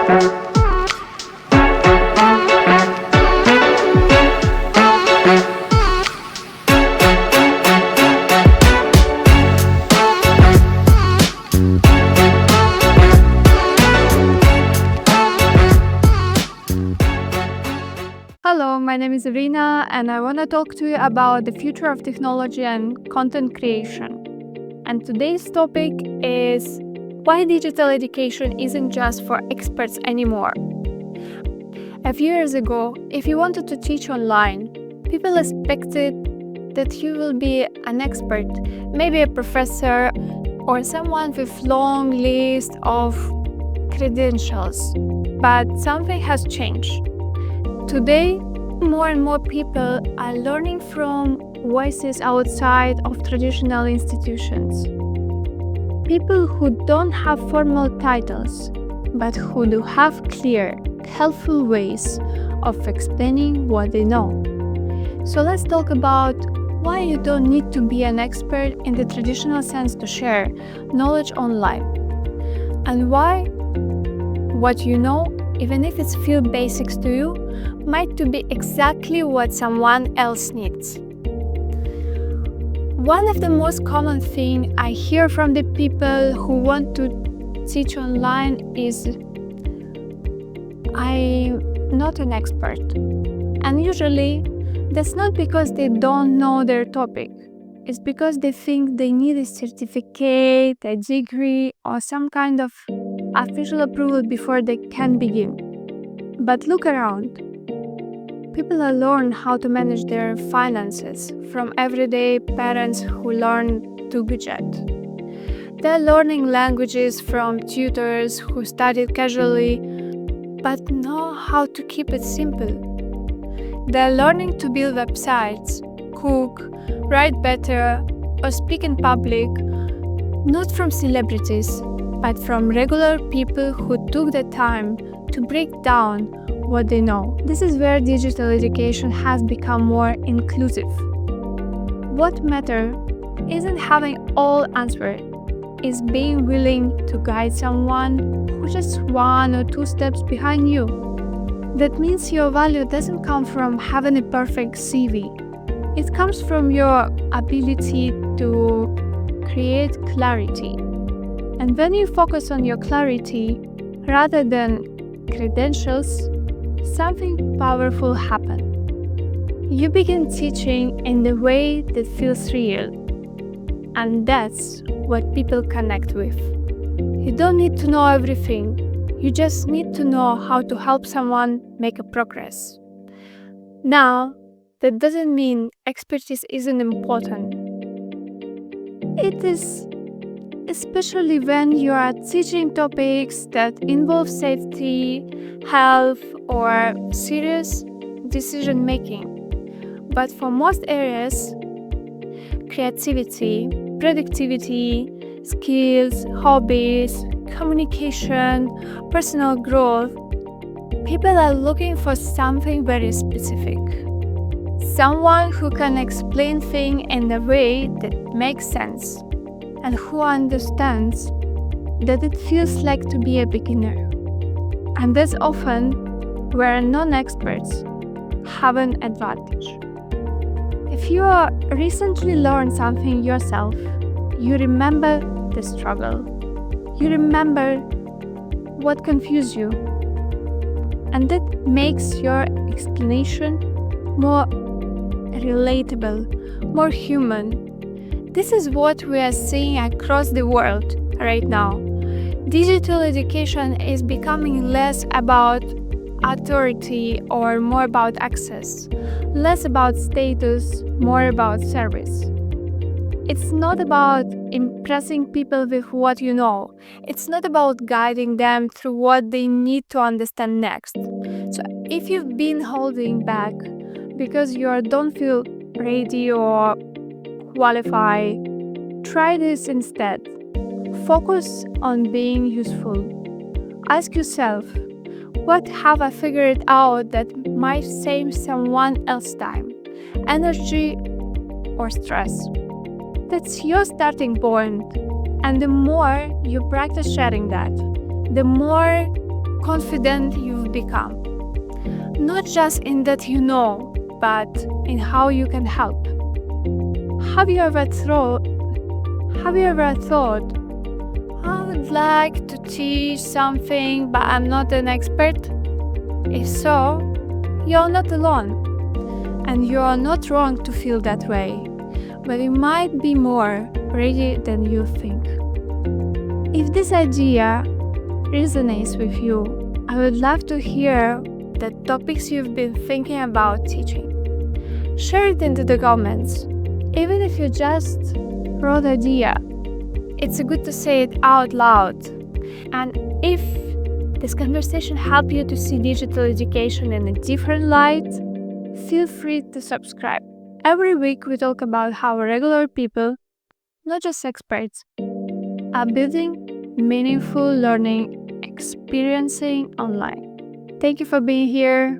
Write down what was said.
Hello, my name is Irina, and I want to talk to you about the future of technology and content creation. And today's topic is why digital education isn't just for experts anymore. A few years ago, if you wanted to teach online, people expected that you will be an expert, maybe a professor or someone with long list of credentials. But something has changed. Today, more and more people are learning from voices outside of traditional institutions. People who don't have formal titles, but who do have clear, helpful ways of explaining what they know. So let's talk about why you don't need to be an expert in the traditional sense to share knowledge online, and why what you know, even if it's few basics to you, might to be exactly what someone else needs. One of the most common things I hear from the people who want to teach online is, I'm not an expert. And usually, that's not because they don't know their topic. It's because they think they need a certificate, a degree, or some kind of official approval before they can begin. But look around. People are learning how to manage their finances, from everyday parents who learn to budget. They're learning languages from tutors who studied casually, but know how to keep it simple. They're learning to build websites, cook, write better, or speak in public, not from celebrities, but from regular people who took the time to break down what they know. This is where digital education has become more inclusive. What matters isn't having all answers, it's being willing to guide someone who's just 1 or 2 steps behind you. That means your value doesn't come from having a perfect CV. It comes from your ability to create clarity. And when you focus on your clarity rather than credentials, something powerful happens. You begin teaching in the way that feels real. And that's what people connect with. You don't need to know everything. You just need to know how to help someone make a progress. Now, that doesn't mean expertise isn't important. It is, especially when you are teaching topics that involve safety, health, or serious decision making. But for most areas, creativity, productivity, skills, hobbies, communication, personal growth, people are looking for something very specific. Someone who can explain things in a way that makes sense and who understands that it feels like to be a beginner. And that's often where non-experts have an advantage. If you recently learned something yourself, you remember the struggle. You remember what confused you. And that makes your explanation more relatable, more human. This is what we are seeing across the world right now. Digital education is becoming less about authority or more about access, less about status, more about service. It's not about impressing people with what you know. It's not about guiding them through what they need to understand next. So if you've been holding back because you don't feel ready or qualified, try this instead. Focus on being useful. Ask yourself, what have I figured out that might save someone else's time, energy, or stress? That's your starting point. And the more you practice sharing that, the more confident you've become. Not just in that you know, but in how you can help. Have you ever thought, I would like to teach something, but I'm not an expert? If so, you're not alone. And you are not wrong to feel that way, but you might be more ready than you think. If this idea resonates with you, I would love to hear the topics you've been thinking about teaching. Share it into the comments, even if you just wrote the idea. It's good to say it out loud. And if this conversation helped you to see digital education in a different light, feel free to subscribe. Every week we talk about how regular people, not just experts, are building meaningful learning experiencing online. Thank you for being here.